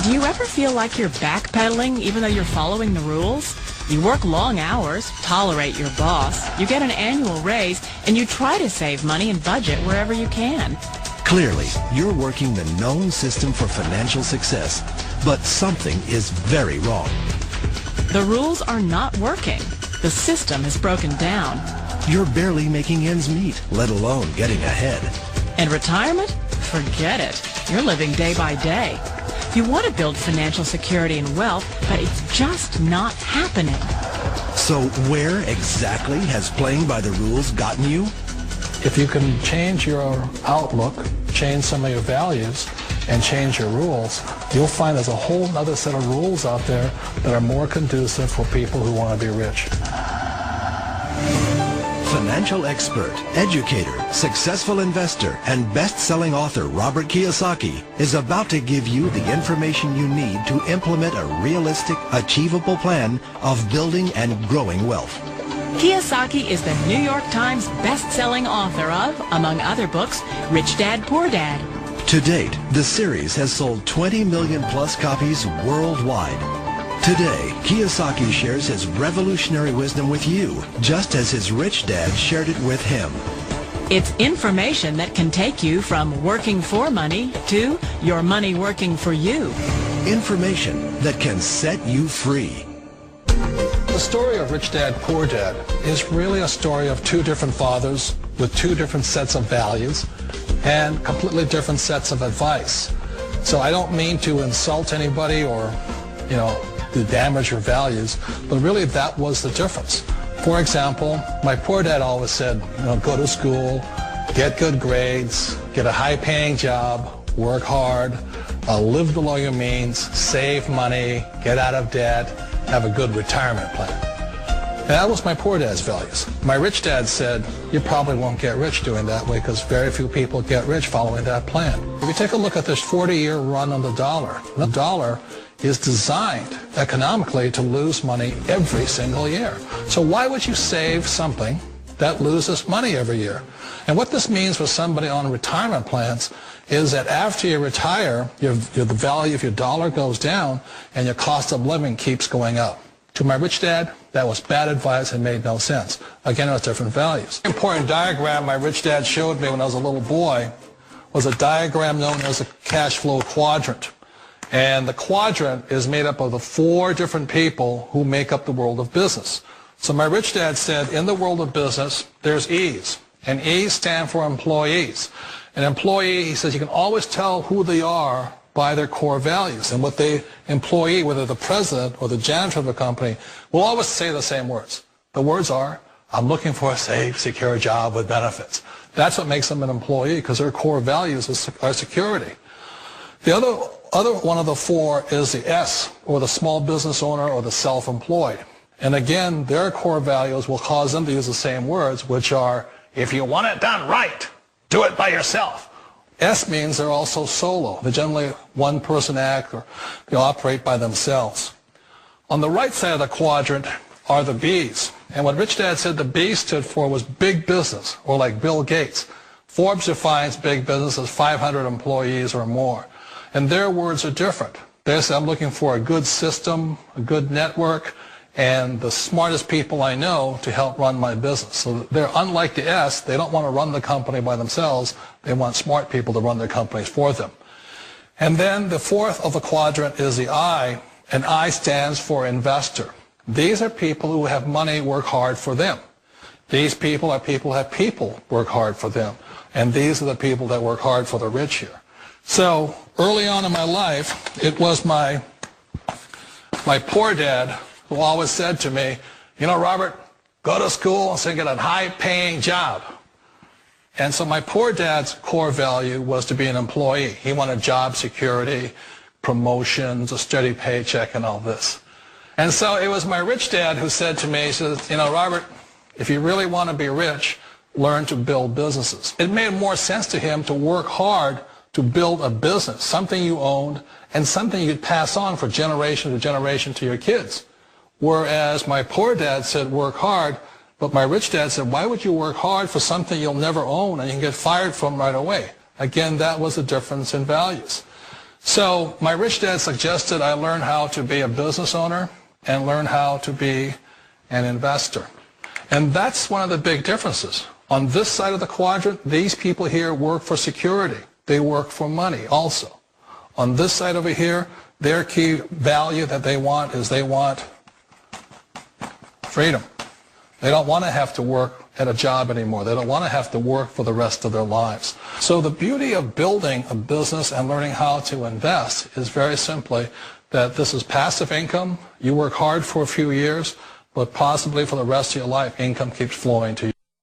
Do you ever feel like you're backpedaling even though you're following the rules? You work long hours, tolerate your boss, you get an annual raise, and you try to save money and budget wherever you can. Clearly, you're working the known system for financial success, but something is very wrong. The rules are not working. The system is broken down. You're barely making ends meet, let alone getting ahead. And retirement? Forget it. You're living day by day. You want to build financial security and wealth, but it's just not happening. So where exactly has playing by the rules gotten you? If you can change your outlook, change some of your values, and change your rules, you'll find there's a whole other set of rules out there that are more conducive for people who want to be rich. Financial expert, educator, successful investor, and best-selling author Robert Kiyosaki is about to give you the information you need to implement a realistic, achievable plan of building and growing wealth. Kiyosaki is the New York Times best-selling author of, among other books, Rich Dad, Poor Dad. To date, the series has sold 20 million plus copies worldwide. Today, Kiyosaki shares his revolutionary wisdom with you, just as his rich dad shared it with him. It's information that can take you from working for money to your money working for you. Information that can set you free. The story of Rich Dad, Poor Dad is really a story of two different fathers with two different sets of values and completely different sets of advice. So I don't mean to insult anybody or, to damage your values, but really that was the difference. For example, my poor dad always said, go to school, get good grades, get a high-paying job, work hard, live below your means, save money, get out of debt, have a good retirement plan. And that was my poor dad's values. My rich dad said, you probably won't get rich doing that way because very few people get rich following that plan. If you take a look at this 40-year run on the dollar is designed economically to lose money every single year. So why would you save something that loses money every year? And what this means for somebody on retirement plans is that after you retire, the value of your dollar goes down and your cost of living keeps going up. To my rich dad, that was bad advice and made no sense. Again, it was different values. An important diagram my rich dad showed me when I was a little boy was a diagram known as a cash flow quadrant. And the quadrant is made up of the four different people who make up the world of business. So my rich dad said, in the world of business, there's E's. And E's stand for employees. An employee, he says, you can always tell who they are by their core values. And what the employee, whether the president or the janitor of the company, will always say the same words. The words are, I'm looking for a safe, secure job with benefits. That's what makes them an employee, because their core values are security. The other one of the four is the S, or the small business owner or the self-employed. And again, their core values will cause them to use the same words, which are, if you want it done right, do it by yourself. S means they're also solo. They're generally one-person act, or they operate by themselves. On the right side of the quadrant are the B's. And what Rich Dad said the B stood for was big business, or like Bill Gates. Forbes defines big business as 500 employees or more. And their words are different. They say, I'm looking for a good system, a good network, and the smartest people I know to help run my business. So they're unlike the S. They don't want to run the company by themselves. They want smart people to run their companies for them. And then the fourth of the quadrant is the I, and I stands for investor. These are people who have money work hard for them. These people are people who have people work hard for them. And these are the people that work hard for the rich here. So early on in my life, it was my poor dad who always said to me, Robert, go to school and get a high-paying job. And so my poor dad's core value was to be an employee. He wanted job security, promotions, a steady paycheck, and all this. And so it was my rich dad who said to me, he says, Robert, if you really want to be rich, learn to build businesses. It made more sense to him to work hard to build a business, something you owned, and something you could pass on for generation to generation to your kids. Whereas my poor dad said work hard, but my rich dad said, why would you work hard for something you'll never own and you can get fired from right away? Again, that was the difference in values. So my rich dad suggested I learn how to be a business owner and learn how to be an investor. And that's one of the big differences. On this side of the quadrant, these people here work for security. They work for money also. On this side over here, their key value that they want is they want freedom. They don't want to have to work at a job anymore. They don't want to have to work for the rest of their lives. So the beauty of building a business and learning how to invest is very simply that this is passive income. You work hard for a few years, but possibly for the rest of your life, income keeps flowing to you.